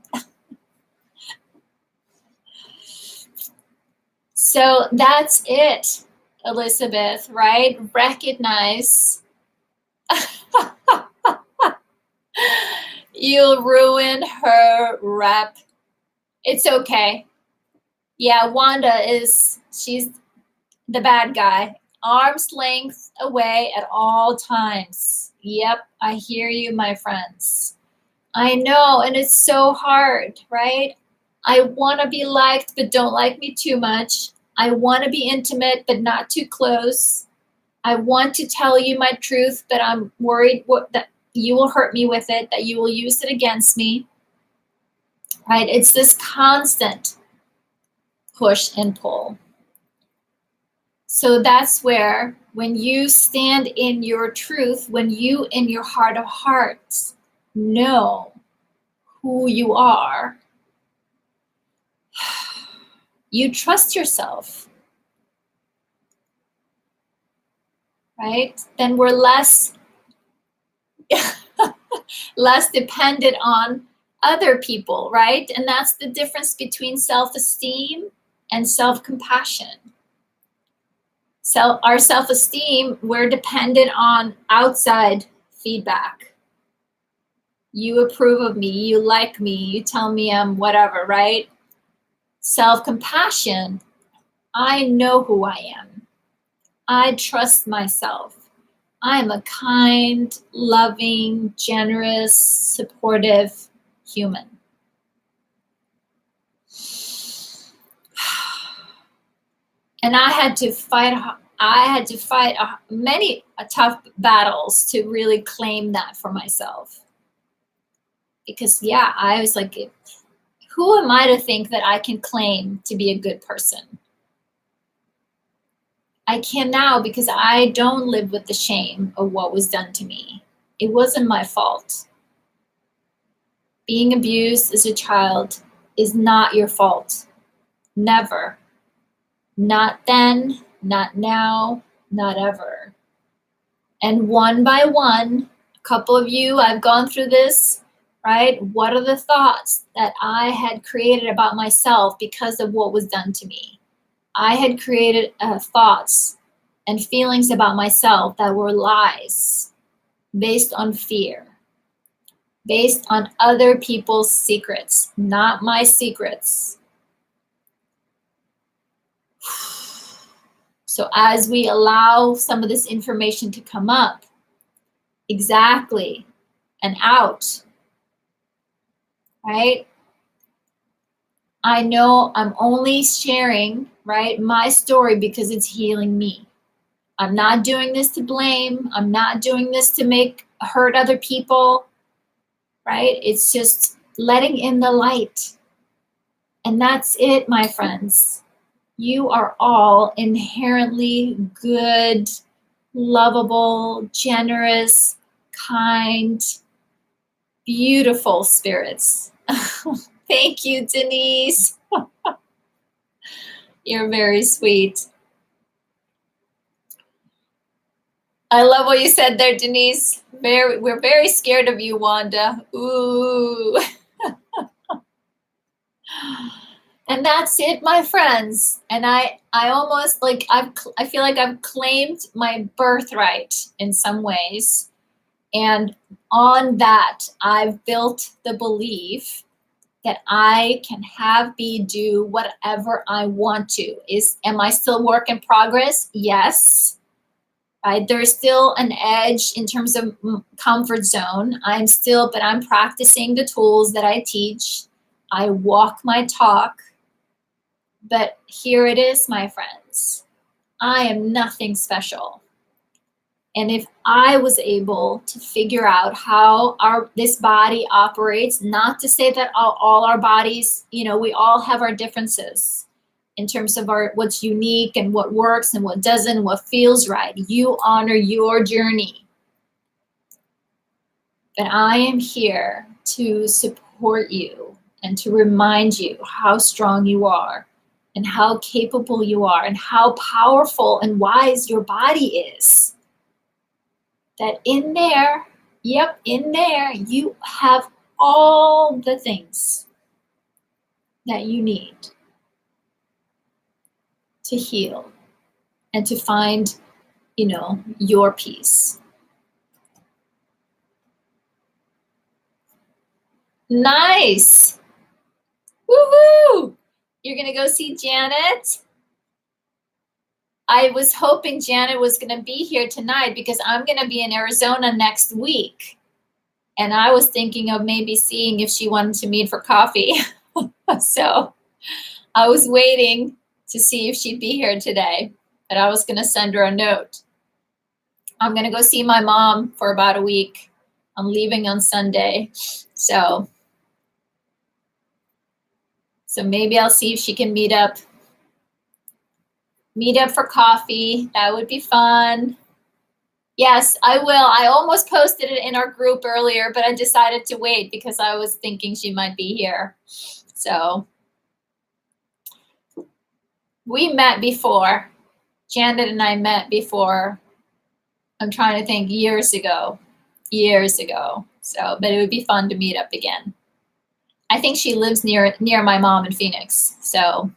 So that's it, Elizabeth, right? Recognize you'll ruin her rep. It's okay. Yeah, Wanda she's the bad guy. Arm's length away at all times. Yep, I hear you, my friends. I know, and it's so hard, right? I want to be liked, but don't like me too much. I want to be intimate, but not too close. I want to tell you my truth, but I'm worried that you will hurt me with it, that you will use it against me, right? It's this constant push and pull. So that's where, when you stand in your truth, when you in your heart of hearts know who you are, you trust yourself, right? Then we're less dependent on other people, right? And that's the difference between self-esteem and self-compassion. Our self-esteem, we're dependent on outside feedback. You approve of me, you like me, you tell me I'm whatever, right? Self-compassion, I know who I am. I trust myself. I'm a kind, loving, generous, supportive human. And I had to fight many tough battles to really claim that for myself. Because yeah, I was like, who am I to think that I can claim to be a good person? I can now, because I don't live with the shame of what was done to me. It wasn't my fault. Being abused as a child is not your fault. Never. Not then, not now, not ever. And one by one, a couple of you, I've gone through this, right? What are the thoughts that I had created about myself because of what was done to me? I had created thoughts and feelings about myself that were lies, based on fear, based on other people's secrets, not my secrets. So as we allow some of this information to come up, exactly, and out, right? I know I'm only sharing, right, my story because it's healing me. I'm not doing this to blame. I'm not doing this to hurt other people, right? It's just letting in the light. And that's it, my friends. You are all inherently good, lovable, generous, kind, beautiful spirits. Thank you, Denise. You're very sweet. I love what you said there, Denise. We're very scared of you, Wanda. Ooh. And that's it, my friends. And I almost like I feel like I've claimed my birthright in some ways. And on that, I've built the belief that I can do whatever I want to. Am I still work in progress? Yes. Right? There's still an edge in terms of comfort zone. But I'm practicing the tools that I teach. I walk my talk. But here it is, my friends. I am nothing special. And if I was able to figure out how this body operates, not to say that all our bodies, we all have our differences in terms of what's unique and what works and what doesn't, what feels right. You honor your journey. But I am here to support you and to remind you how strong you are and how capable you are and how powerful and wise your body is. That in there, you have all the things that you need to heal and to find, your peace. Nice. Woohoo! You're going to go see Janet? I was hoping Janet was going to be here tonight because I'm going to be in Arizona next week. And I was thinking of maybe seeing if she wanted to meet for coffee. So I was waiting to see if she'd be here today, but I was going to send her a note. I'm going to go see my mom for about a week. I'm leaving on Sunday. So maybe I'll see if she can meet up for coffee. That would be fun. Yes, I will. I almost posted it in our group earlier, but I decided to wait because I was thinking she might be here. So we met before. Janet and I met before. I'm trying to think, years ago. So, but it would be fun to meet up again. I think she lives near my mom in Phoenix. So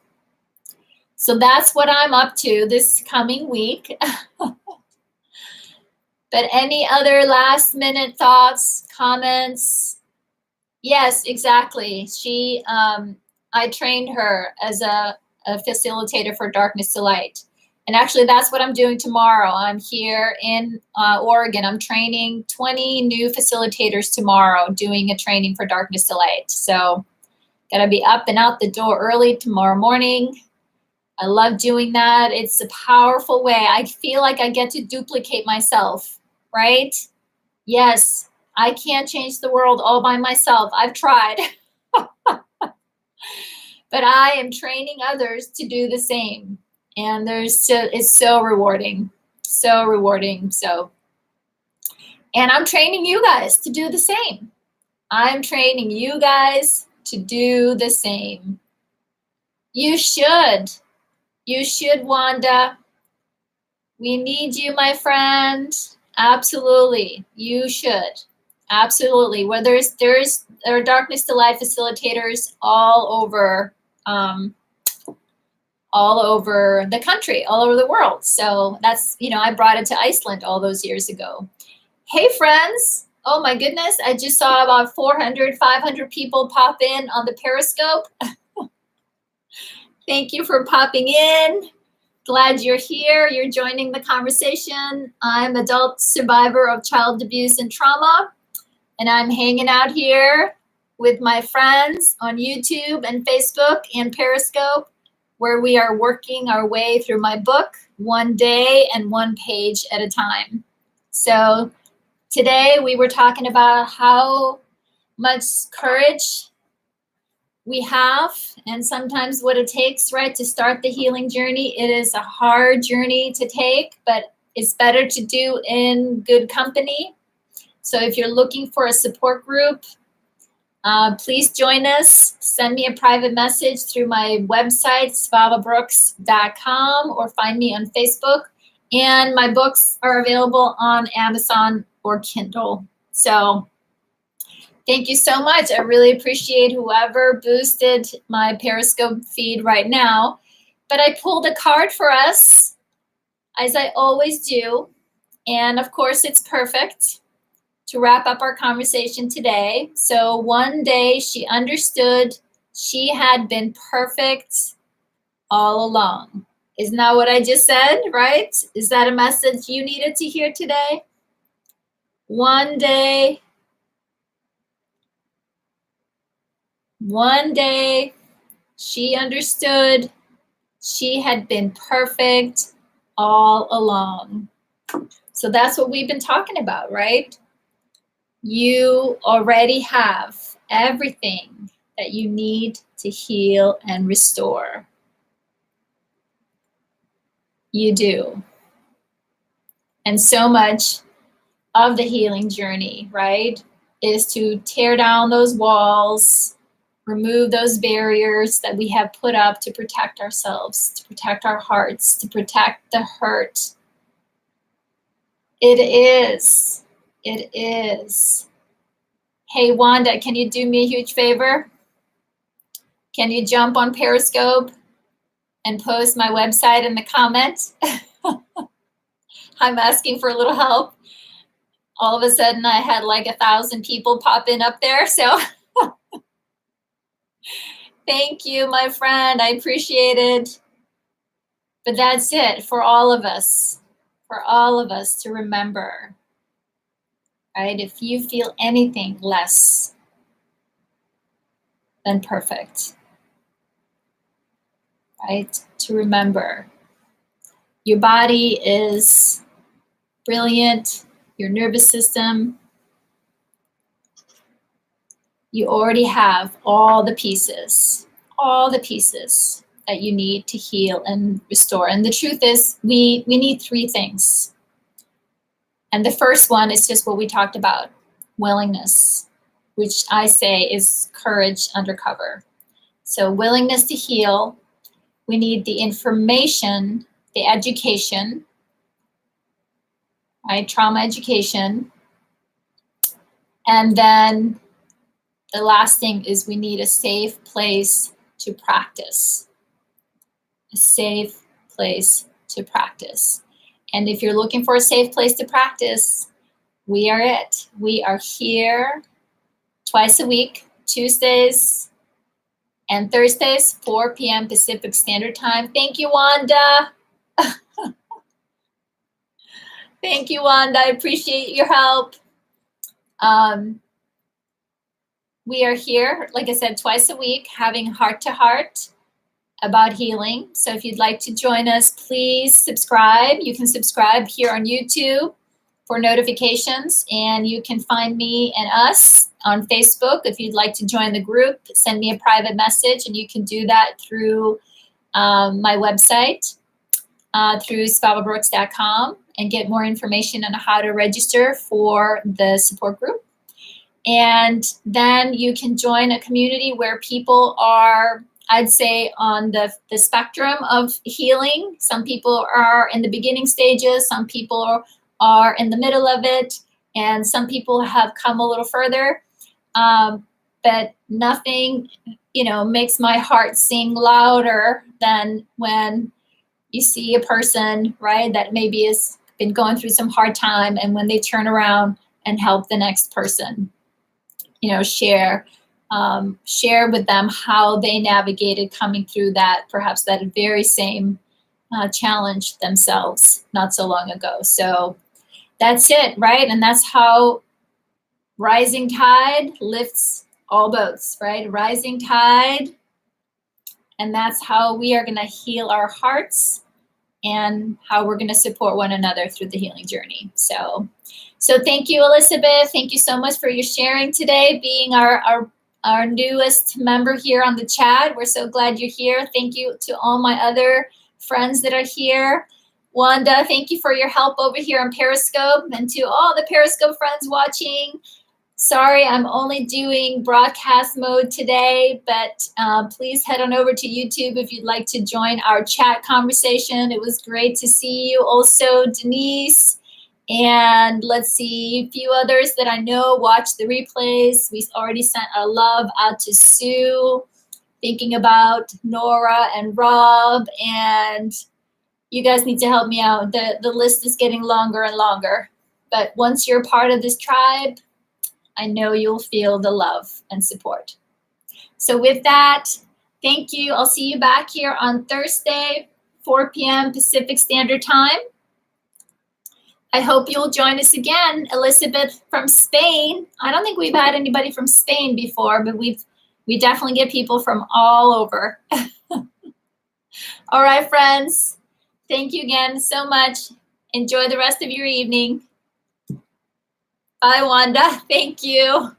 that's what I'm up to this coming week. But any other last minute thoughts, comments? Yes, exactly. I trained her as a facilitator for Darkness to Light. And actually, that's what I'm doing tomorrow. I'm here in Oregon. I'm training 20 new facilitators tomorrow, doing a training for Darkness to Light. So gotta be up and out the door early tomorrow morning. I love doing that. It's a powerful way. I feel like I get to duplicate myself, right? Yes, I can't change the world all by myself. I've tried. But I am training others to do the same. And it's so rewarding. So rewarding. And I'm training you guys to do the same. I'm training you guys to do the same. You should. You should, Wanda. We need you, my friend. Absolutely. You should. Absolutely. Where there are Darkness to Light facilitators all over the country, all over the world. So that's, I brought it to Iceland all those years ago. Hey, friends. Oh, my goodness. I just saw about 400, 500 people pop in on the Periscope. Thank you for popping in. Glad you're here. You're joining the conversation. I'm adult survivor of child abuse and trauma, and I'm hanging out here with my friends on YouTube and Facebook and Periscope, where we are working our way through my book, one day and one page at a time. So today we were talking about how much courage we have and sometimes what it takes, right, to start the healing journey. It is a hard journey to take, but it's better to do in good company. So if you're looking for a support group, please join us. Send me a private message through my website, svavabrooks.com, or find me on Facebook. And my books are available on Amazon or Kindle. So thank you so much. I really appreciate whoever boosted my Periscope feed right now. But I pulled a card for us, as I always do. And of course, it's perfect to wrap up our conversation today. So one day she understood she had been perfect all along. Isn't that what I just said, right? Is that a message you needed to hear today? One day she understood she had been perfect all along. So that's what we've been talking about, right? You already have everything that you need to heal and restore. You do. And so much of the healing journey, right, is to tear down those walls, remove those barriers that we have put up to protect ourselves, to protect our hearts, to protect the hurt. It is. Hey, Wanda, can you do me a huge favor? Can you jump on Periscope and post my website in the comments? I'm asking for a little help. All of a sudden, I had like 1,000 people pop in up there. So thank you, my friend. I appreciate it. But that's it for all of us to remember, right? If you feel anything less than perfect, right? To remember, your body is brilliant, your nervous system, you already have all the pieces that you need to heal and restore. And the truth is, we need 3 things. And the first one is just what we talked about, willingness, which I say is courage undercover. So willingness to heal, we need the information, the education, right? Trauma education. And then the last thing is we need a safe place to practice. A safe place to practice. And if you're looking for a safe place to practice, we are it. We are here twice a week, Tuesdays and Thursdays, 4 p.m. Pacific Standard Time. Thank you, Wanda. Thank you, Wanda. I appreciate your help. We are here, like I said, twice a week, having heart-to-heart about healing. So if you'd like to join us, please subscribe. You can subscribe here on YouTube for notifications, and you can find me and us on Facebook. If you'd like to join the group, send me a private message, and you can do that through my website, through svavabrooks.com, and get more information on how to register for the support group. And then you can join a community where people are, I'd say, on the spectrum of healing. Some people are in the beginning stages, some people are in the middle of it, and some people have come a little further. But nothing, makes my heart sing louder than when you see a person, right, that maybe has been going through some hard time, and when they turn around and help the next person, share with them how they navigated coming through that, perhaps that very same challenge themselves not so long ago. So that's it, right? And that's how rising tide lifts all boats, right? Rising tide And that's how we are going to heal our hearts and how we're going to support one another through the healing journey. So thank you, Elizabeth. Thank you so much for your sharing today, being our newest member here on the chat. We're so glad you're here. Thank you to all my other friends that are here. Wanda, thank you for your help over here on Periscope, and to all the Periscope friends watching. Sorry, I'm only doing broadcast mode today, but please head on over to YouTube if you'd like to join our chat conversation. It was great to see you also, Denise. And let's see, a few others that I know watch the replays. We already sent our love out to Sue, thinking about Nora and Rob, and you guys need to help me out. The list is getting longer and longer. But once you're part of this tribe, I know you'll feel the love and support. So with that, thank you. I'll see you back here on Thursday, 4 p.m. Pacific Standard Time. I hope you'll join us again. Elizabeth from Spain. I don't think we've had anybody from Spain before, but we definitely get people from all over. All right, friends. Thank you again so much. Enjoy the rest of your evening. Bye, Wanda. Thank you.